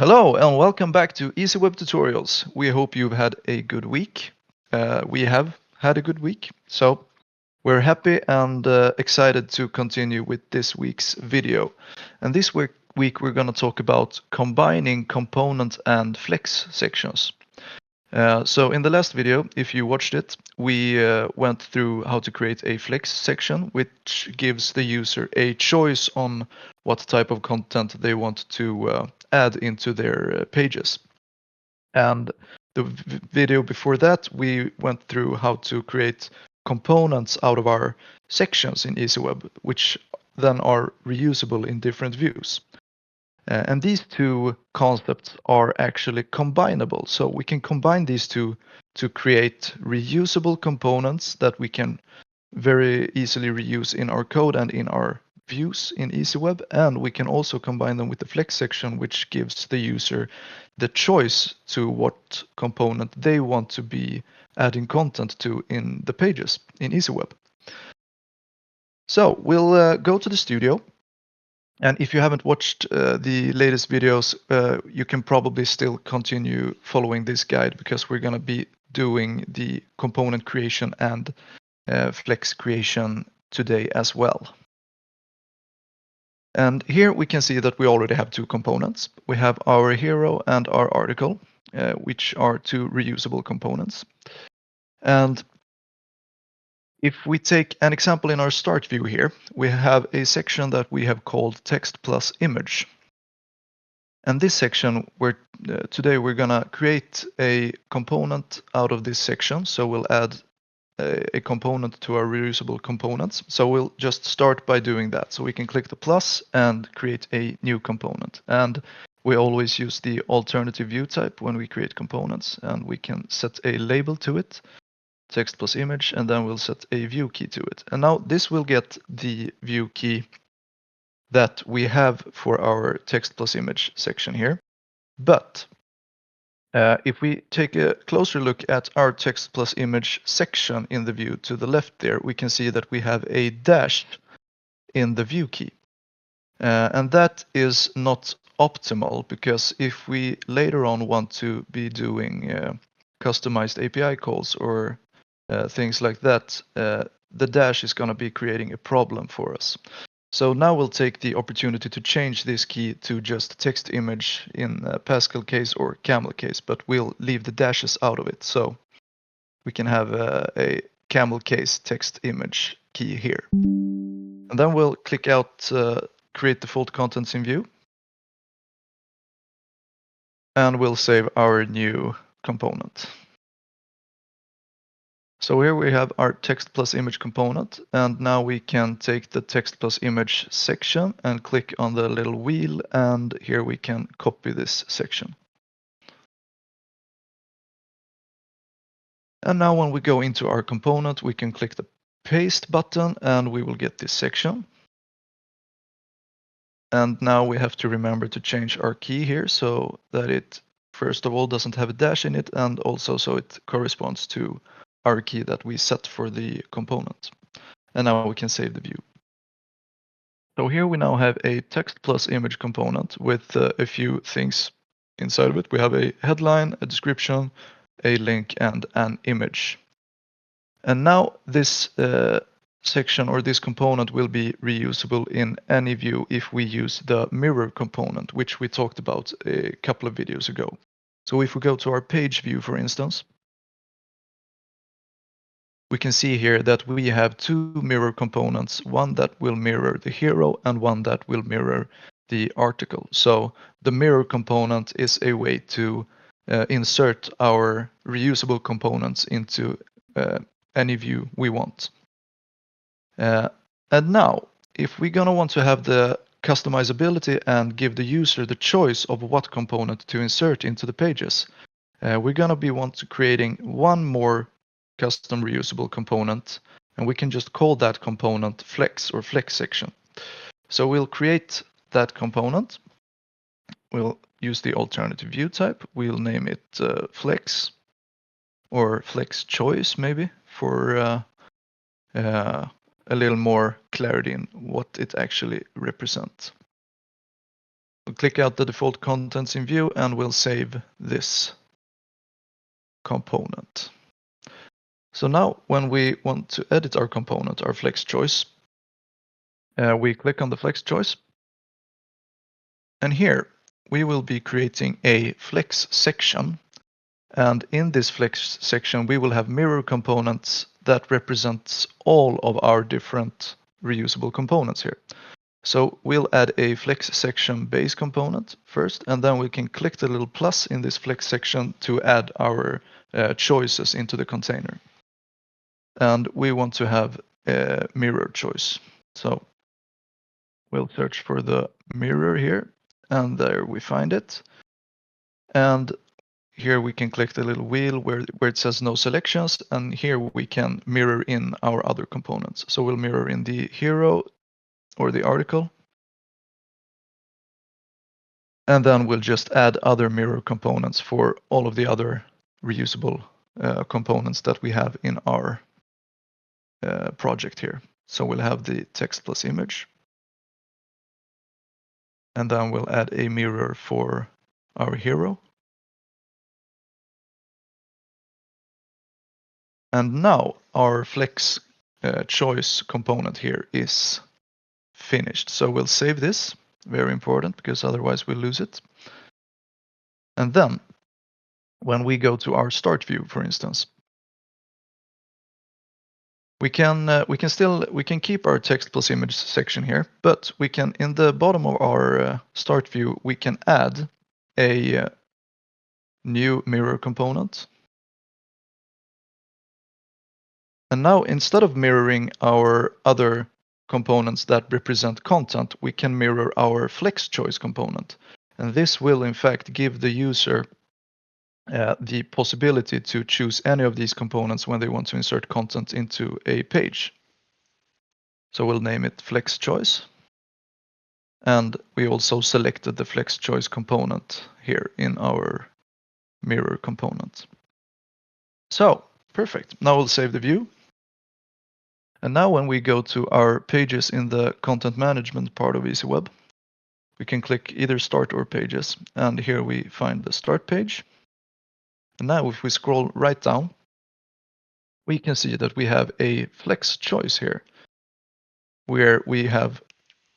Hello and welcome back to Easyweb Tutorials. We hope you've had a good week. We have had a good week, so we're happy and excited to continue with this week's video. And this week we're going to talk about combining component and flex sections. So in the last video, if you watched it, we went through how to create a flex section, which gives the user a choice on what type of content they want to add into their pages. And the video before that, we went through how to create components out of our sections in Easyweb, which then are reusable in different views. And these two concepts are actually combinable. So we can combine these two to create reusable components that we can very easily reuse in our code and in our views in Easyweb. And we can also combine them with the flex section, which gives the user the choice to what component they want to be adding content to in the pages in Easyweb. So we'll go to the studio. And if you haven't watched the latest videos, you can probably still continue following this guide because we're going to be doing the component creation and flex creation today as well. And here we can see that we already have two components. We have our hero and our article, which are two reusable components. And if we take an example in our start view here, we have a section that we have called text plus image. And this section, today we're gonna create a component out of this section. So we'll add a component to our reusable components. So we'll just start by doing that. So we can click the plus and create a new component. And we always use the alternative view type when we create components, and we can set a label to it, text plus image, and then we'll set a view key to it. And now this will get the view key that we have for our text plus image section here. But if we take a closer look at our text plus image section in the view to the left there, we can see that we have a dash in the view key. And that is not optimal, because if we later on want to be doing customized API calls or things like that, the dash is going to be creating a problem for us. So now we'll take the opportunity to change this key to just text image in Pascal case or camel case, but we'll leave the dashes out of it. So we can have a camel case text image key here. And then we'll click out create default contents in view. And we'll save our new component. So here we have our text plus image component, and now we can take the text plus image section and click on the little wheel, and here we can copy this section. And now when we go into our component, we can click the paste button and we will get this section. And now we have to remember to change our key here so that it first of all doesn't have a dash in it, and also so it corresponds to our key that we set for the component. And now we can save the view. So here we now have a text plus image component with a few things inside of it. We have a headline, a description, a link, and an image. And now this section or this component will be reusable in any view if we use the mirror component, which we talked about a couple of videos ago. So if we go to our page view, for instance, we can see here that we have two mirror components, one that will mirror the hero and one that will mirror the article. So the mirror component is a way to insert our reusable components into any view we want. And now, if we're gonna want to have the customizability and give the user the choice of what component to insert into the pages, we're gonna want to creating one more custom reusable component, and we can just call that component flex or flex section. So we'll create that component. We'll use the alternative view type. We'll name it flex or flex choice maybe for a little more clarity in what it actually represents. We'll click out the default contents in view and we'll save this component. So now when we want to edit our component, our flex choice, we click on the flex choice. And here we will be creating a flex section. And in this flex section, we will have mirror components that represents all of our different reusable components here. So we'll add a flex section base component first, and then we can click the little plus in this flex section to add our choices into the container. And we want to have a mirror choice. So we'll search for the mirror here, and there we find it. And here we can click the little wheel where it says no selections, and here we can mirror in our other components. So we'll mirror in the hero or the article. And then we'll just add other mirror components for all of the other reusable components that we have in our project here. So we'll have the text plus image. And then we'll add a mirror for our hero. And now our flex choice component here is finished. So we'll save this, very important, because otherwise we'll lose it. And then when we go to our start view, for instance, we can keep our text plus image section here, but we can, in the bottom of our start view, we can add a new mirror component. And now instead of mirroring our other components that represent content, we can mirror our flex choice component. And this will in fact give the user the possibility to choose any of these components when they want to insert content into a page. So we'll name it flex choice. And we also selected the flex choice component here in our mirror component. So perfect. Now we'll save the view. And now when we go to our pages in the content management part of Easyweb, we can click either start or pages. And here we find the start page. And now if we scroll right down, we can see that we have a flex choice here, where we have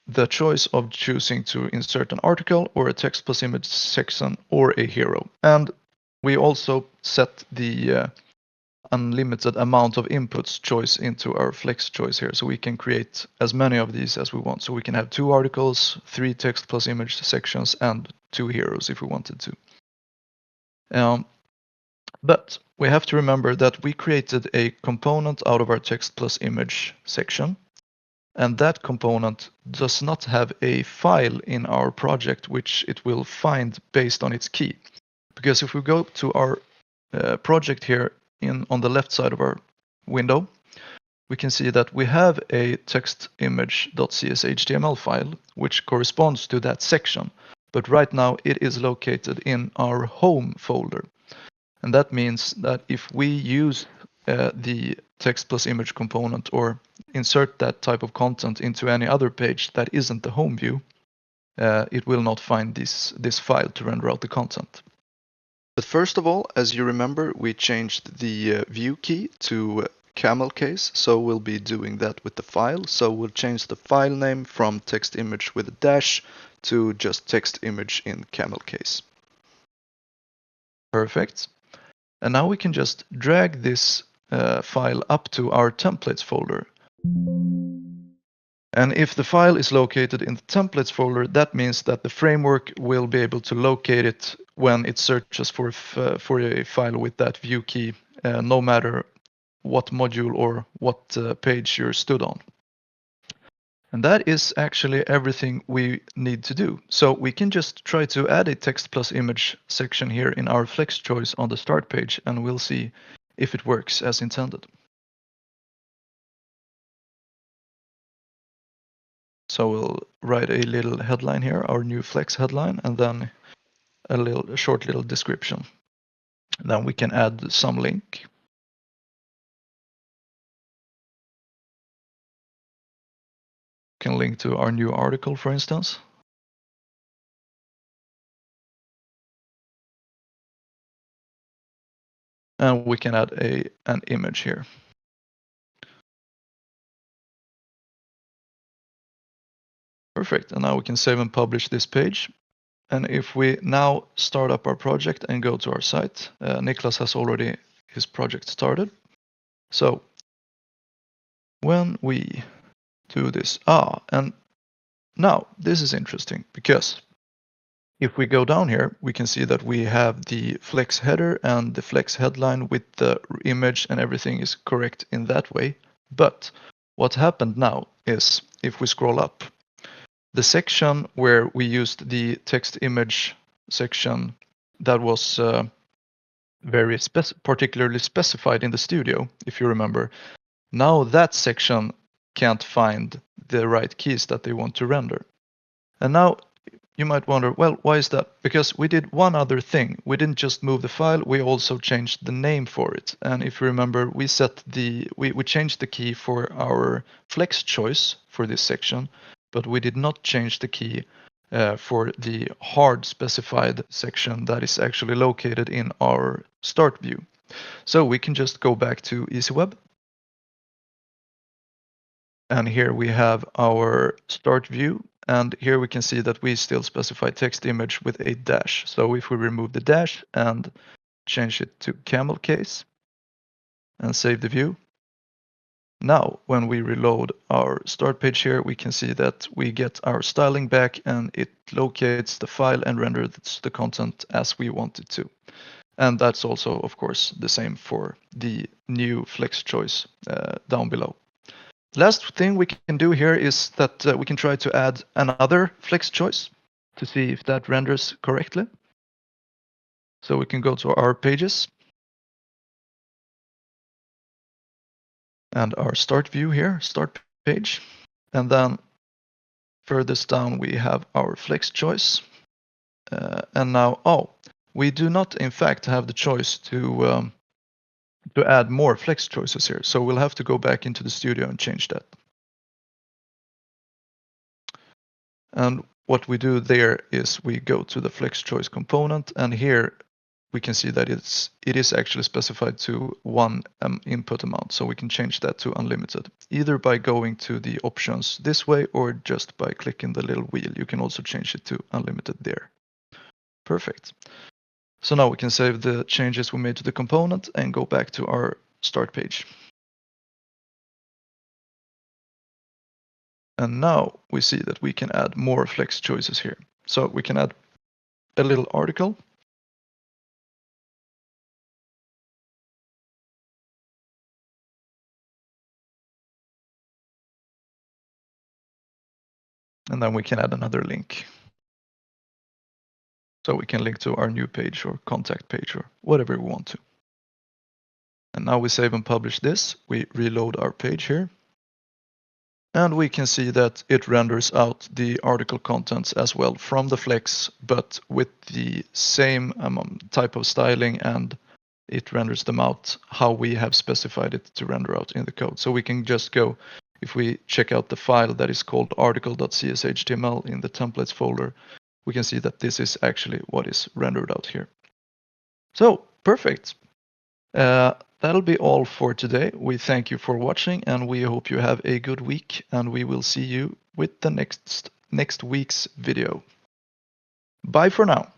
the choice of choosing to insert an article or a text plus image section or a hero. And we also set the unlimited amount of inputs choice into our flex choice here. So we can create as many of these as we want. So we can have 2 articles, 3 text plus image sections, and 2 heroes if we wanted to. But we have to remember that we created a component out of our text plus image section. And that component does not have a file in our project which it will find based on its key. Because if we go to our project here on the left side of our window, we can see that we have a text image.cshtml file which corresponds to that section. But right now it is located in our home folder. And that means that if we use the text plus image component or insert that type of content into any other page that isn't the home view, it will not find this file to render out the content. But first of all, as you remember, we changed the view key to camel case, so we'll be doing that with the file. So we'll change the file name from text image with a dash to just text image in camel case. Perfect. And now we can just drag this file up to our templates folder. And if the file is located in the templates folder, that means that the framework will be able to locate it when it searches for a file with that view key, no matter what module or what page you're stood on. And that is actually everything we need to do. So we can just try to add a text plus image section here in our flex choice on the start page, and we'll see if it works as intended. So we'll write a little headline here, our new flex headline, and then a short little description. Then we can add some link. Can link to our new article, for instance. And we can add an image here. Perfect. And now we can save and publish this page. And if we now start up our project and go to our site, Niklas has already his project started. So when we do this, and now this is interesting because if we go down here, we can see that we have the Flex header and the Flex headline with the image and everything is correct in that way. But what happened now is if we scroll up, the section where we used the text image section that was very particularly specified in the studio, if you remember, now that section can't find the right keys that they want to render. And now you might wonder, well, why is that? Because we did one other thing. We didn't just move the file, we also changed the name for it. And if you remember, we changed the key for our flex choice for this section, but we did not change the key for the hard specified section that is actually located in our start view. So we can just go back to Easyweb. And here we have our start view. And here we can see that we still specify text image with a dash. So if we remove the dash and change it to camel case and save the view, now when we reload our start page here, we can see that we get our styling back and it locates the file and renders the content as we want it to. And that's also, of course, the same for the new flex choice down below. Last thing we can do here is that we can try to add another flex choice to see if that renders correctly. So we can go to our pages and our start view here, start page. And then furthest down we have our flex choice. And now, we do not in fact have the choice to add more flex choices here. So we'll have to go back into the studio and change that. And what we do there is we go to the flex choice component, and here we can see that it is actually specified to one input amount. So we can change that to unlimited, either by going to the options this way or just by clicking the little wheel. You can also change it to unlimited there. Perfect. So now we can save the changes we made to the component and go back to our start page. And now we see that we can add more flex choices here. So we can add a little article. And then we can add another link. So we can link to our new page or contact page or whatever we want to. And now we save and publish this. We reload our page here. And we can see that it renders out the article contents as well from the Flex, but with the same type of styling, and it renders them out how we have specified it to render out in the code. So we can just go, if we check out the file that is called article.cshtml in the templates folder, we can see that this is actually what is rendered out here. So perfect. That'll be all for today. We thank you for watching and we hope you have a good week, and we will see you with the next week's video. Bye for now.